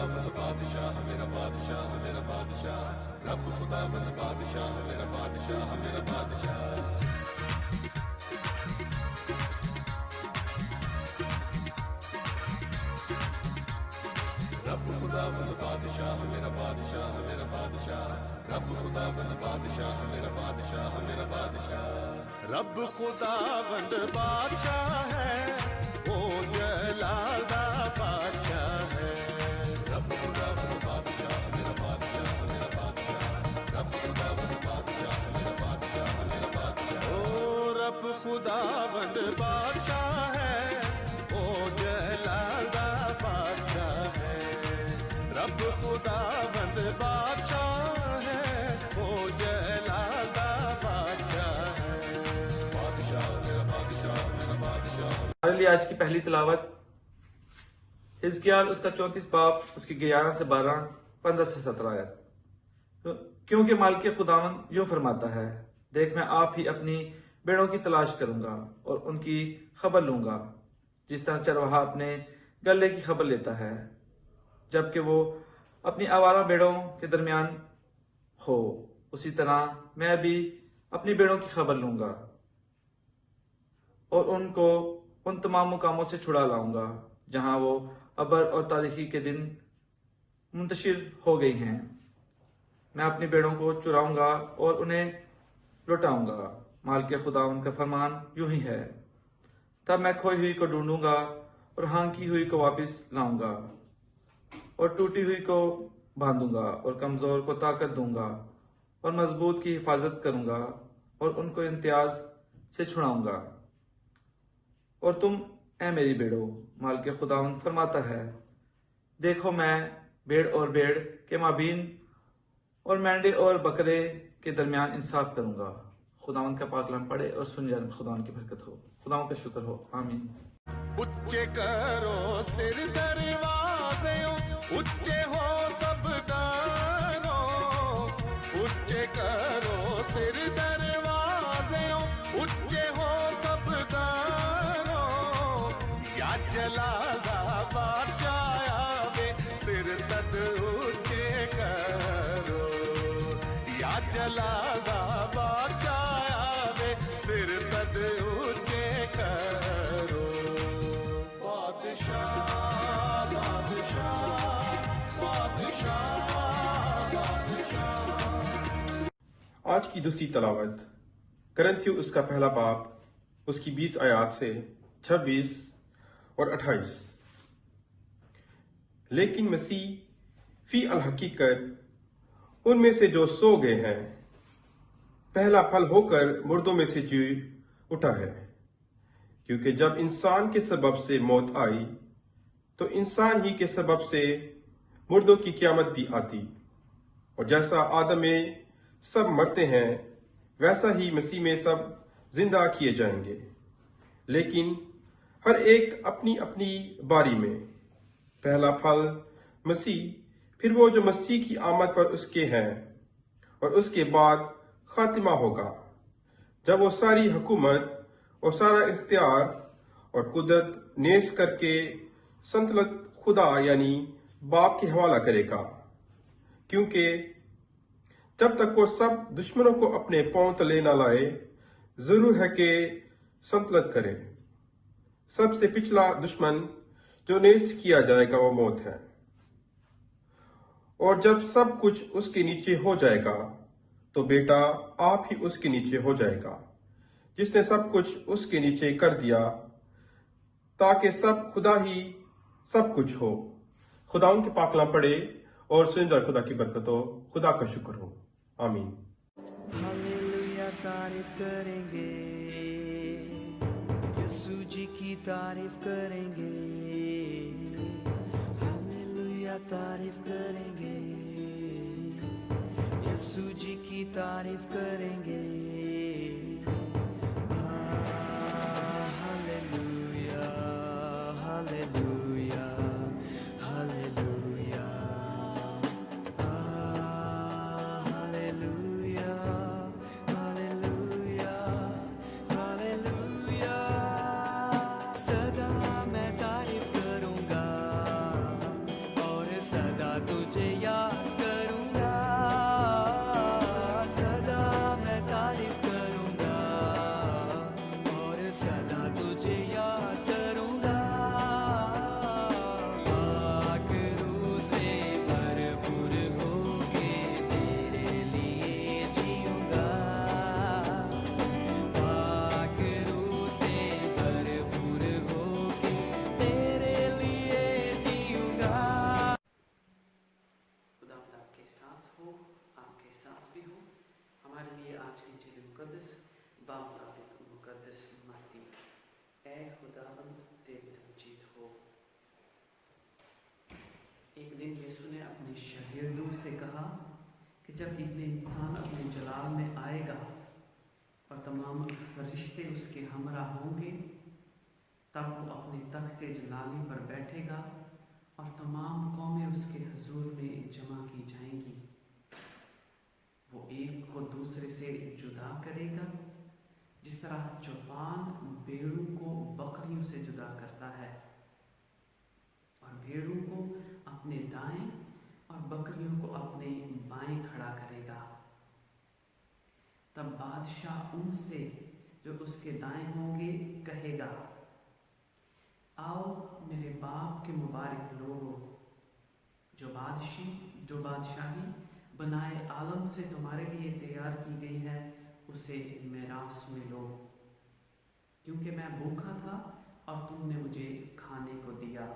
खुदावंद बादशाह मेरा बादशाह मेरा बादशाह, रब खुदावंद बादशाह मेरा बादशाह मेरा बादशाह। रब खुदावंद बादशाह मेरा बादशाह मेरा बादशाह, रब खुदावंद बादशाह मेरा बादशाह मेरा बादशाह। रब खुदावंद बादशाह है, ओ जलाल दा बादशाह है। रब खुदावंद बादशाह मेरा बादशाह मेरा बादशाह, रब खुदावंद बादशाह मेरा बादशाह मेरा बादशाह। ओ रब खुदावंद बादशाह है, ओ जलाल दा बादशाह है। रब खुदावंद बादशाह है, ओ जलाल दा बादशाह है। बादशाह मेरा बादशाह मेरा बादशाह। हमारे लिए आज की पहली तिलावत हिजकिय्याह उसका 34 बाब उसकी 11 से 12, 15 से 17 आयत। क्योंकि मालिक खुदावंद यूं फरमाता है, देख मैं आप ही अपनी भेड़ों की तलाश करूंगा और उनकी खबर लूंगा, जिस तरह चरवाहा अपने गले की खबर लेता है जबकि वो अपनी आवारा भेड़ों के दरमियान हो, उसी तरह मैं भी अपनी भेड़ों की खबर लूंगा और उनको उन तमाम मुकामों से छुड़ा लाऊंगा जहां वो अबर और तारीखी के दिन मुंतशिर हो गई हैं। मैं अपनी भेड़ों को चुराऊंगा और उन्हें लौटाऊंगा। मालिक खुदावंद का फरमान यूं ही है, तब मैं खोई हुई को ढूंढूंगा और हांकी हुई को वापस लाऊंगा और टूटी हुई को बांधूंगा और कमजोर को ताकत दूंगा और मजबूत की हिफाजत करूंगा और उनको इम्तियाज से छुड़ाऊंगा। और तुम ऐ मेरी भेड़ो, मालिक खुदावंद फरमाता है, देखो मैं भेड़ और भेड़ के माबीन और मेंढे और बकरे के दरमियान इंसाफ करूंगा। खुदावंद का पाक कलाम पढ़े और सुन जाने खुदावंद की बरकत हो। खुदावंद का शुक्र हो, आमीन। उच्चे करो सिर दरवाजे, उच्चे हो सब दानों, उच्चे करो सिर दरवाजे, उच्चे हो सब दानों। या जलाल दा बादशाह आवे, सिर तद ऊंचे करो। या जलाल दा बादशाह आवे, सिर तद ऊंचे करो। बादशाह बादशाह बादशाह बादशाह। आज की दूसरी तलावत करंथियों उसका पहला बाब उसकी 20 आयत से 26 और 28। लेकिन मसीह फी अल हकीकत उनमें से जो सो गए हैं पहला फल होकर मुर्दों में से जी उठा है, क्योंकि जब इंसान के सबब से मौत आई तो इंसान ही के सबब से मुर्दों की क़यामत भी आती। और जैसा आदम में सब मरते हैं वैसा ही मसीह में सब जिंदा किए जाएंगे, लेकिन हर एक अपनी अपनी बारी में। पहला फल मसीह, फिर वो जो मसीह की आमद पर उसके हैं, और उसके बाद खातिमा होगा जब वो सारी हुकूमत और सारा इख्तियार और कुदरत नेस करके संतलत खुदा यानी बाप के हवाला करेगा। क्योंकि जब तक वो सब दुश्मनों को अपने पांव तले न लाए, जरूर है कि संतलत करे। सबसे पिछला दुश्मन जो नेस किया जाएगा वो मौत है। और जब सब कुछ उसके नीचे हो जाएगा तो बेटा आप ही उसके नीचे हो जाएगा, जिसने सब कुछ उसके नीचे कर दिया, ताकि सब खुदा ही सब कुछ हो। खुदा उनके पाकला पढ़े और सुंदर खुदा की बरकत हो। खुदा का शुक्र हो, आमीन। हालेलुया तारीफ करेंगे, यीशु जी की तारीफ करेंगे। हालेलुया तारीफ करेंगे, यीशु जी की तारीफ करेंगे। Hallelujah hallelujah hallelujah hallelujah hallelujah hallelujah. सदा मैं तारीफ करूंगा और सदा तुझे याद करूँगा, सदा मैं तारीफ करूँगा और सदा तुझे याद करूँगा। पाक रूह से भरपूर होके तेरे लिए जीऊँगा, पाक रूह से भरपूर होके तेरे लिए जीऊँगा। खुदावंद आपके साथ हो, आपके साथ भी हो। हमारे लिए आज की इंजील मुकद्दस बामुताबिक मुकद्दस मत्ती। ऐ खुदावंद तेरी तमजीद हो। एक दिन यीशु ने अपने शागिर्दों से कहा कि जब इब्ने इंसान अपने जलाल में आएगा और तमाम फरिश्ते उसके हमरा होंगे, तब वो अपने तख्ते जलाली पर बैठेगा और तमाम कौमें उसके हुजूर में जमा की जाएंगी। वो एक को दूसरे से जुदा करेगा, जिस तरह चौपान भेड़ों को बकरियों से जुदा करता है, और भेड़ों को अपने दाएं और बकरियों को अपने बाएं खड़ा करेगा। तब बादशाह उनसे जो उसके दाएं होंगे कहेगा, आओ मेरे बाप के मुबारक लोगों, जो बादशाही बनाए आलम से तुम्हारे लिए तैयार की गई है, उसे मेरास में लो। क्योंकि मैं भूखा था और तुमने मुझे खाने को दिया,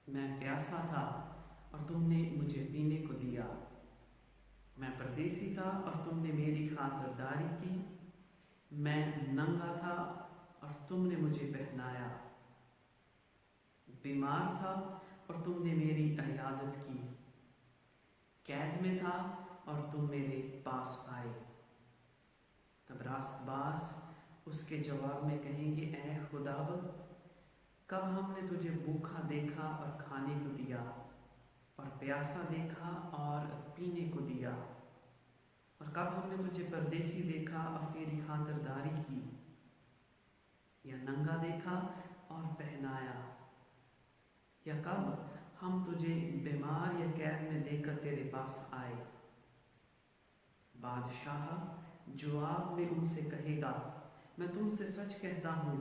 मैं प्यासा था और तुमने मुझे पीने को दिया, मैं परदेसी था और तुमने मेरी खातिरदारी की, मैं नंगा था और तुमने मुझे पहनाया, बीमार था और तुमने मेरी इयादत की, कैद में था और तुम मेरे पास आए। तब रास्तबाज उसके जवाब में कहेंगे, ऐ खुदावंद, कब हमने तुझे भूखा देखा और खाने को दिया, और प्यासा देखा और पीने को दिया, और कब हमने तुझे परदेसी देखा और तेरी खातिरदारी की, या नंगा देखा और पहनाया, या कब हम तुझे बीमार या कैद में देखकर तेरे पास आए। बादशाह जवाब में उनसे कहेगा, मैं तुमसे सच कहता हूँ,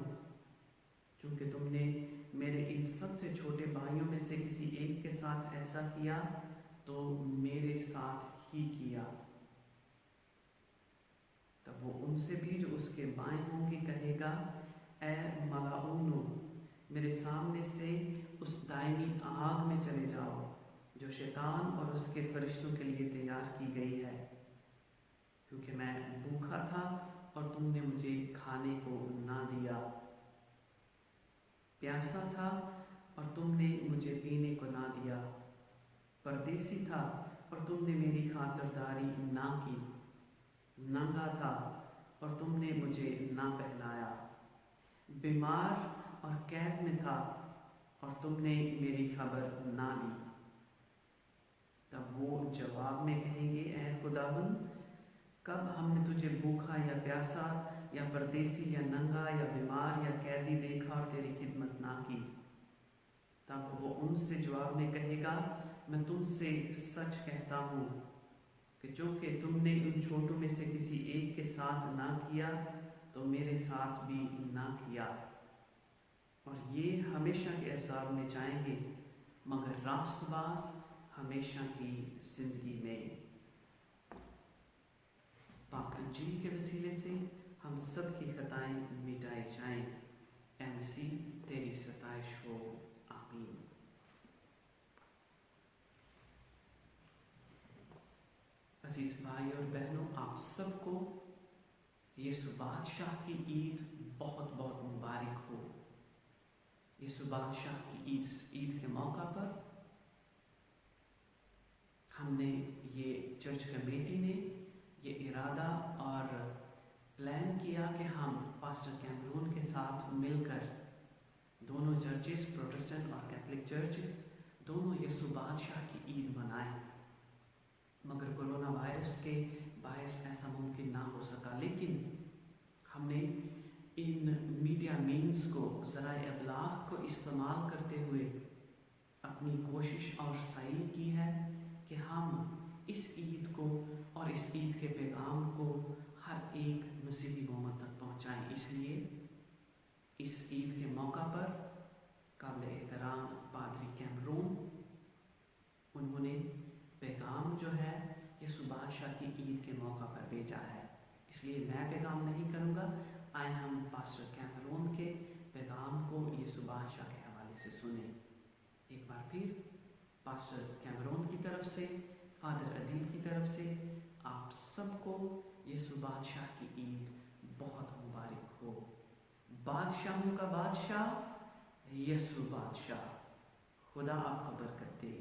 चूंकि तुमने मेरे इन सबसे छोटे भाइयों में से किसी एक के साथ ऐसा किया, तो मेरे साथ ही किया। तब वो उनसे भी जो उसके बाएं होंगे कहेगा, ऐ मलाऊनो, मेरे सामने से उस दायनी आग में चले जाओ, जो शैतान और उसके फरिश्तों के लिए तैयार की गई है। क्योंकि मैं भूखा था और तुमने मुझे खाने को ना दिया, प्यासा था और तुमने मुझे पीने को ना दिया, परदेसी था और तुमने मेरी खातिरदारी ना की, नंगा था और तुमने मुझे ना पहनाया, बीमार और कैद में था और तुमने मेरी खबर ना ली। तब वो जवाब में कहेंगे, ऐ खुदावंद, कब हमने तुझे भूखा या प्यासा या परदेसी या नंगा या बीमार या कैदी देखा और तेरी खिदमत ना की। तब वो उनसे जवाब में कहेगा, मैं तुमसे सच कहता हूँ कि जो कि तुमने उन छोटों में से किसी एक के साथ ना किया, तो मेरे साथ भी ना किया। और ये हमेशा के अज़ाब में जाएंगे, मगर रास्तबाज हमेशा की जिंदगी में। पाक इंजील के वसीले से हम सब की खताएं मिटाई जाएं। ऐ मसीह, तेरी सताइश हो। आमीन। अजीज भाई और बहनों, आप सबको यीशु बादशाह की ईद बहुत बहुत मुबारक हो। यीशु बादशाह की ईद के मौका पर हमने ये चर्च कमेटी ने ये इरादा और प्लान किया कि हम पास्टर कैमरून के साथ मिलकर दोनों चर्चेस, प्रोटेस्टेंट और कैथोलिक चर्च, दोनों यीशु बादशाह की ईद मनाएं। मगर कोरोना वायरस के बायस ऐसा मुमकिन ना हो सका, लेकिन हमने इन मीडिया मीन्स को, ज़राए अबलाग को इस्तेमाल करते हुए अपनी कोशिश और सही की है कि हम इस ईद को और इस ईद के पैगाम को हर एक मसीही मोहम्मद तक पहुँचाएँ। इसलिए इस ईद के मौका पर काबिल एहतराम पादरी कैमरून, उन्होंने पैगाम जो है यसु बादशाह की ईद के मौका पर भेजा है। इसलिए मैं पैगाम नहीं करूँगा, आए हम पास्टर कैमरून के पैगाम को यसु बादशाह के हवाले से सुने। एक बार फिर पास्टर कैमरून की तरफ से, फादर अदील की तरफ से आप सबको यसु बादशाह की ईद बहुत मुबारक हो। बादशाहों का बादशाह यसु बादशाह, खुदा आपको बरकत दे।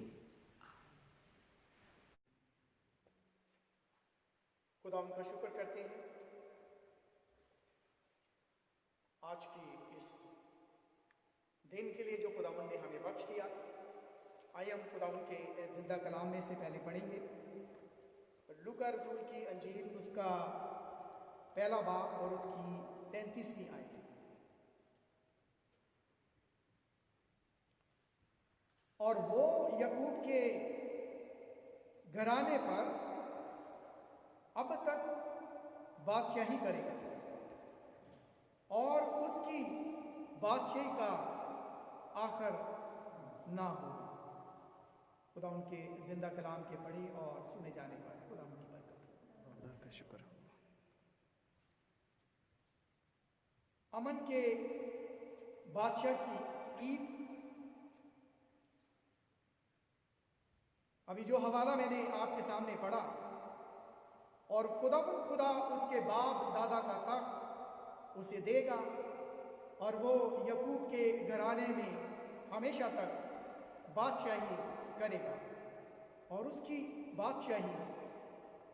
खुदा उनका शुक्र करते हैं आज की इस दिन के लिए जो खुदावंद ने हमें बख्श दिया। आइए हम खुदावंद के जिंदा कलाम में से पहले पढ़ेंगे लूका रसूल की अंजील, उसका पहला बाब और उसकी 33वीं आयत। और वो याकूब के घराने पर अब तक बादशाही करेगा और उसकी बादशाही का आखिर ना हो। खुदा उनके जिंदा कलाम के पढ़े और सुने जाने पर खुदा उनकी बरकत। खुदा का शुक्र। अमन के बादशाह की ईद, अभी जो हवाला मैंने आपके सामने पढ़ा, और खुदा उसके बाप दादा का तख्त उसे देगा और वो याकूब के घराने में हमेशा तक बादशाही करेगा और उसकी बादशाही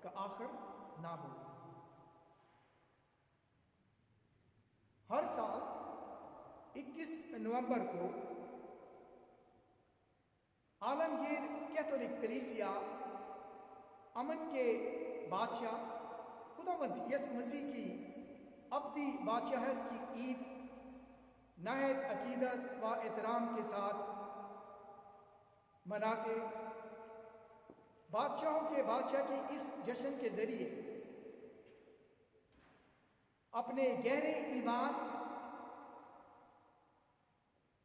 का आखिर ना हो। हर साल 21 नवंबर को आलमगीर कैथोलिक कलीसिया अमन के बादशाह खुदावंद यसु मसीह की अब्दी बादशाहत की ईद नहायत अकीदत व एहतराम के साथ मनाते। बादशाहों के बादशाह की इस जश्न के जरिए अपने गहरे ईमान,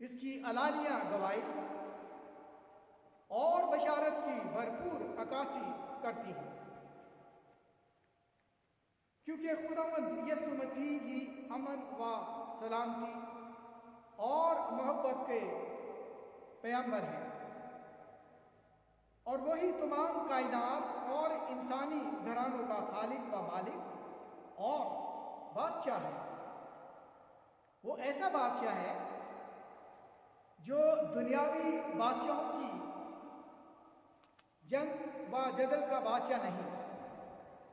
इसकी अलानिया गवाही और बशारत की भरपूर अक्कासी करती है, क्योंकि खुदावंद यसु मसीह ही अमन व सलामती और मोहब्बत के पैगंबर हैं और वही तमाम कायनात और इंसानी घरानों का खालिक व मालिक और बादशाह है। वो ऐसा बादशाह है जो दुनियावी बादशाहों की जंग व जदल का बादशाह नहीं,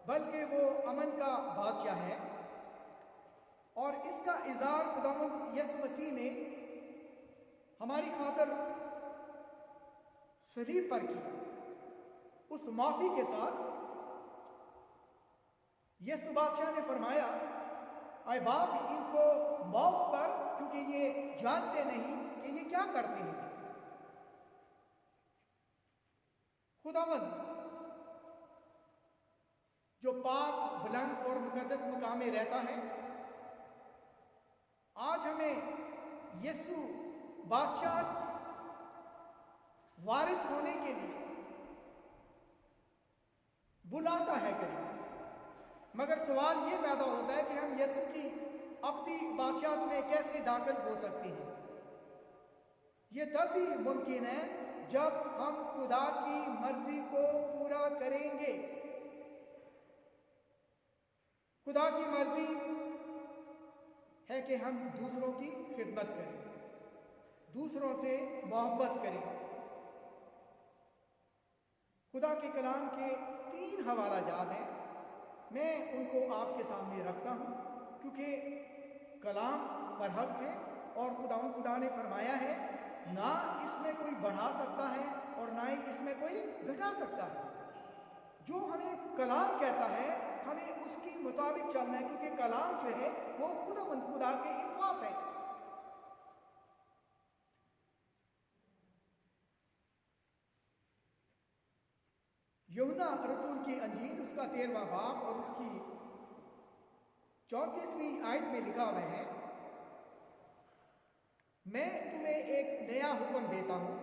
बल्कि वो अमन का बादशाह है। और इसका इज़हार खुदावंद यसु मसीह ने हमारी खातिर सलीब पर किया। उस माफ़ी के साथ यसु बादशाह ने फरमाया, आए बाप इनको माफ कर, क्योंकि ये जानते नहीं कि ये क्या करते हैं। खुदावंद जो पाक, बुलंद और मुकद्दस मकाम में रहता है, आज हमें यसु बादशाह वारिस होने के लिए बुलाता है करीब। मगर सवाल ये पैदा होता है कि हम यसु की अपनी बादशाहत में कैसे दाखिल हो सकते हैं। ये तब भी मुमकिन है जब हम खुदा की मर्जी को पूरा करेंगे। खुदा की मर्जी है कि हम दूसरों की खिदमत करें, दूसरों से मोहब्बत करें। खुदा के कलाम के 3 हवाला जात हैं, मैं उनको आपके सामने रखता हूँ, क्योंकि कलाम पर हक है और खुदा ने फरमाया है, ना इसमें कोई बढ़ा सकता है और ना ही इसमें कोई घटा सकता है। जो हमें कलाम कहता है हमें उसके मुताबिक चलना है, क्योंकि कलाम जो है वो खुदा के इल्फाज है। यूहन्ना रसूल की अंजील उसका 13वां बाब और उसकी 34वीं आयत में लिखा हुआ है, मैं तुम्हें एक नया हुक्म देता हूं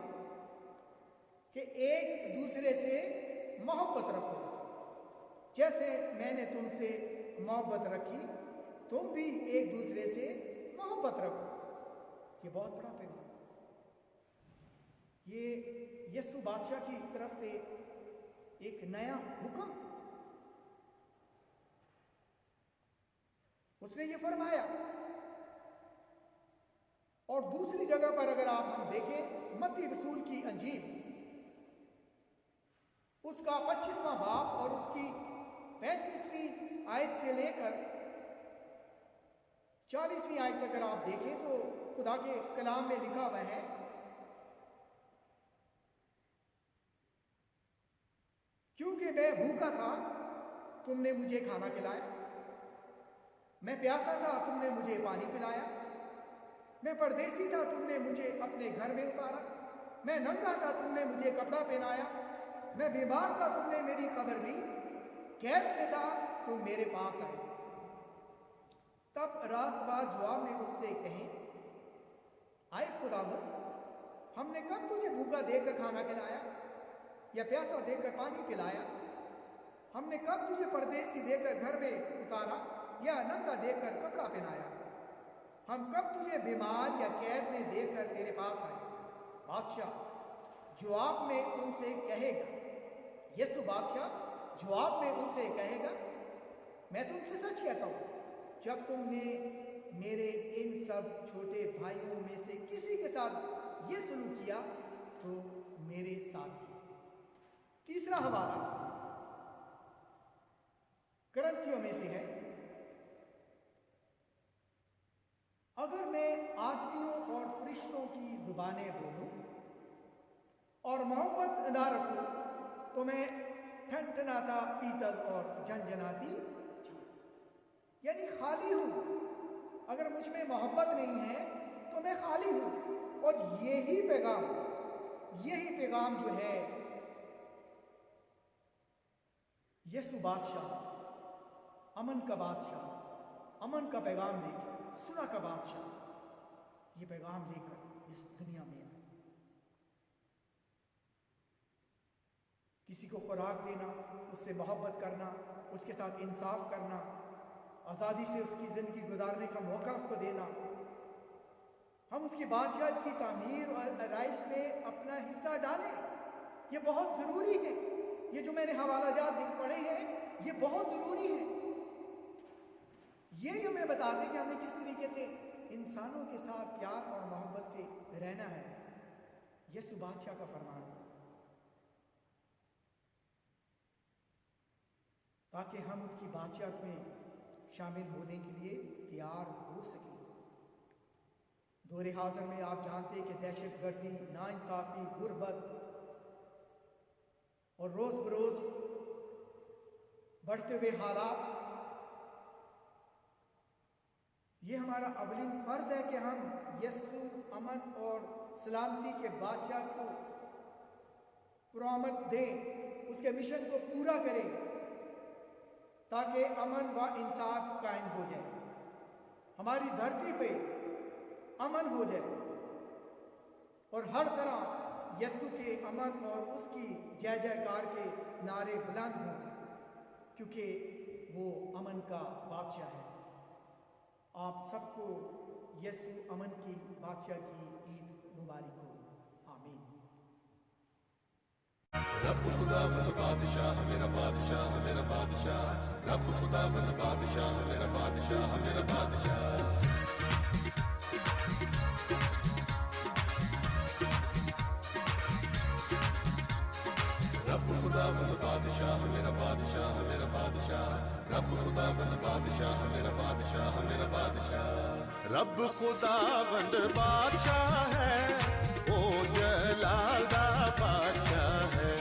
कि एक दूसरे से मोहब्बत रखो, जैसे मैंने तुमसे मोहब्बत रखी तुम भी एक दूसरे से मोहब्बत रखो। ये बहुत बड़ा पैगाम, ये यीशु बादशाह की तरफ से एक नया हुक्म। उसने ये फरमाया। और दूसरी जगह पर अगर आप हम देखें मत्ती रसूल की अंजील उसका 25वां बाब और उसकी 35वीं आयत से लेकर 40वीं आयत तक अगर आप देखें तो खुदा के कलाम में लिखा हुआ है, क्योंकि मैं भूखा था तुमने मुझे खाना खिलाया, मैं प्यासा था तुमने मुझे पानी पिलाया, मैं परदेसी था तुमने मुझे अपने घर में उतारा, मैं नंगा था तुमने मुझे कपड़ा पहनाया, मैं बीमार था तुमने मेरी कब्र ली, कैद में था तुम मेरे पास आए। तब रास्तबाज जवाब में उससे कहें, आए खुदावंद, हमने कब तुझे भूखा देखकर खाना खिलाया या प्यासा देखकर पानी पिलाया? हमने कब तुझे परदेसी देखकर घर में उतारा या नंगा देखकर कपड़ा पहनाया? हम कब तुझे बीमार या कैद में देखकर तेरे पास आए? बादशाह जवाब में उनसे कहेगा, यीशु बादशाह जवाब में उनसे कहेगा, मैं तुमसे सच कहता हूं, जब तुमने मेरे इन सब छोटे भाइयों में से किसी के साथ ये सलूक किया तो मेरे साथ किया। तीसरा हवाला करंथियों में से है, अगर मैं आदमियों और फरिश्तों की जुबानें बोलूं और मोहब्बत ना रखूं तो मैं ठनठनाता पीतल और झनझनाती, यानी खाली हूं। अगर मुझ में मोहब्बत नहीं है तो मैं खाली हूं। और यही पैगाम जो है यीशु बादशाह, अमन का बादशाह, अमन का पैगाम लेकर, सुना का बादशाह, ये पैगाम लेकर इस दुनिया में आए। किसी को खुराक देना, उससे मोहब्बत करना, उसके साथ इंसाफ करना, आज़ादी से उसकी ज़िंदगी गुजारने का मौका उसको देना, हम उसकी बादशाहत की तामीर और आराइश में अपना हिस्सा डालें, ये बहुत ज़रूरी है। ये जो मैंने हवालाजात पढ़े हैं ये बहुत ज़रूरी है। ये हमें बताते कि हमें किस तरीके से इंसानों के साथ प्यार और मोहब्बत से रहना है। यीशु बादशाह का फरमान, ताकि हम उसकी बादशाहत में शामिल होने के लिए तैयार हो सकें। दौरे हाज़िर में आप जानते हैं कि दहशतगर्दी, नाइंसाफ़ी, गुर्बत और रोज़ बरोज़ बढ़ते हुए हालात, ये हमारा अवलीन फ़र्ज़ है कि हम यीशु अमन और सलामती के बादशाह को पुरामद दें, उसके मिशन को पूरा करें ताकि अमन व इंसाफ कायम हो जाए, हमारी धरती पे अमन हो जाए और हर तरह यीशु के अमन और उसकी जय जयकार के नारे बुलंद हों, क्योंकि वो अमन का बादशाह है। आप सबको यीशु अमन की बादशाह की ईद मुबारक हो। आमीन। रब खुदावंद बादशाह मेरा बादशाह, मेरा बादशाह, रब खुदावंद बादशाह मेरा बादशाह, मेरा बादशाह। रब खुदावंद बादशाह मेरा बादशाह, मेरा बादशाह, रब खुदावंद बादशाह मेरा बादशाह, मेरा बादशाह। रब खुदावंद बादशाह है, ओ जलाल दा बादशाह है।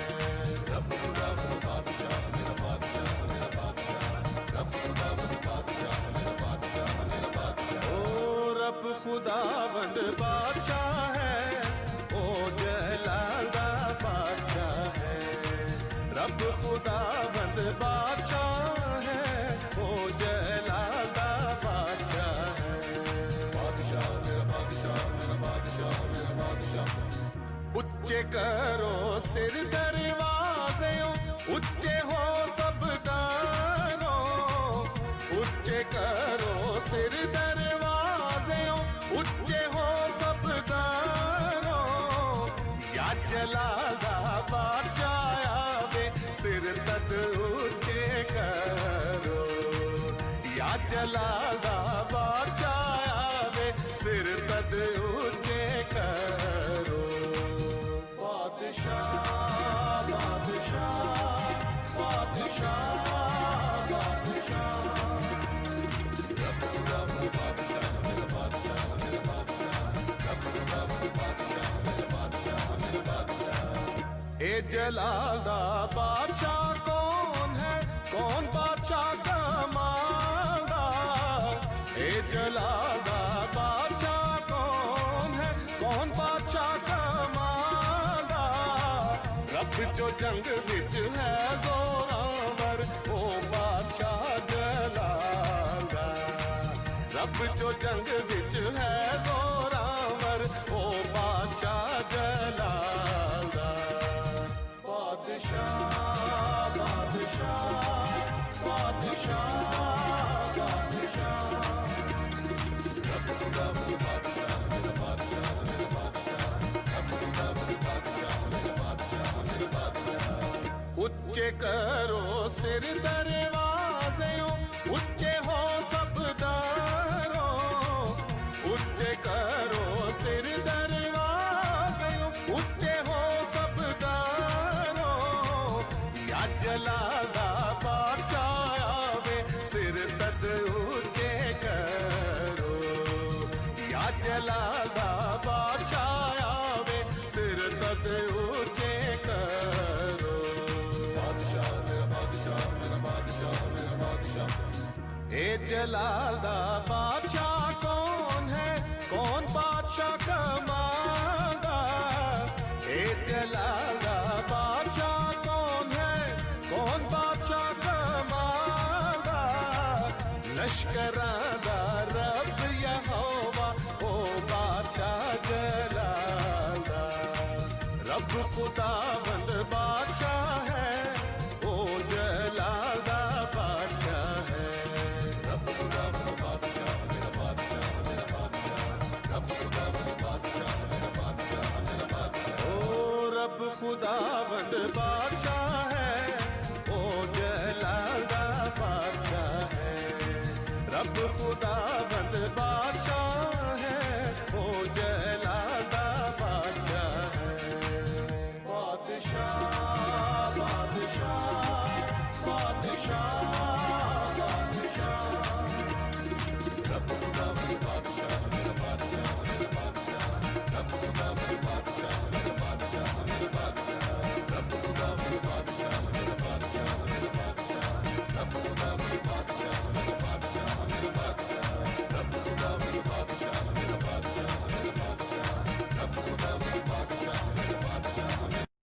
रब खुदावंद बादशाह मेरा बादशाह, मेरा बादशाह, रब खुदावंद बादशाह मेरा बादशाह, मेरा बादशाह। ओ रब खुदावंद बादशाह है, ओ जलाल दा बादशाह है। रब ਉੱਚੇ ਕਰੋ ਸਿਰ ਦਰਵਾਜ਼ਿਓ ਉੱਚੇ ਹੋ ਸਭ ਦਾਰੋ ਉੱਚੇ ਕਰੋ ਸਿਰ ਦਰਵਾਜ਼ਿਓ ਉੱਚੇ ਹੋ ਸਭ ਦਾਰੋ ਯਾ ਜਲਾਲ ਦਾ ਬਾਦਸ਼ਾਹ ਆਵੇ ਸਿਰ ਤਦ ਉੱਚੇ ਕਰੋ ਯਾ ਜਲਾਲ ਦਾ ਬਾਦਸ਼ਾਹ ਆਵੇ ਸਿਰ ਤਦ ਉੱਚੇ ਕਰੋ ਬਾਦਸ਼ਾਹ ਬਾਦਸ਼ਾਹ ਬਾਦਸ਼ਾਹ ए जलाल दा बादशाह कौन है कौन बादशाह का मालदार ए जलाल दा बादशाह कौन है कौन बादशाह का मालदार रब जो जंग विच है जोरावर ओ बादशाह जलाल दा रब जो जंग विच है जोरावर ओ बादशाह जलाल दा बादशाह बादशाह बादशाह ਉੱਚੇ ਕਰੋ ਸਿਰ ਦਰਵਾਜ਼ਿਓ ਉੱਚੇ ਹੋ ਸਭ ਦਾਰੋ ਉੱਚੇ ਕਰੋ ਸਿਰ ਦਰਵਾਜ਼ਿਓ ਉੱਚੇ ਹੋ ਸਭ ਦਾਰੋ ਯਾ ਜਲਾਲ ਦਾ ਬਾਦਸ਼ਾਹ ਆਵੇ ਸਿਰ ਤਦ ਉੱਚੇ ਕਰੋ ਯਾ ਜਲਾਲ ਦਾ ਬਾਦਸ਼ਾਹ ਆਵੇ ਸਿਰ ਤਦ ਉੱਚੇ ਕਰੋ ਬਾਦਸ਼ਾਹ ਮੇਰਾ ਬਾਦਸ਼ਾਹ ਮੇਰਾ ਬਾਦਸ਼ਾਹ ਮੇਰਾ ਬਾਦਸ਼ਾਹ ए जलाल दा बादशाह कौन है कौन बादशाह का मालदार ए जलाल दा बादशाह कौन है कौन बादशाह का मालदार लश्करां दा रब यहोवा ओ बादशाह जलाल दा रब खुदावंद बादशाह है ओ जलाल दा बादशाह है रब खुदावंद बादशाह है ओ जलाल दा बादशाह है रब खुदा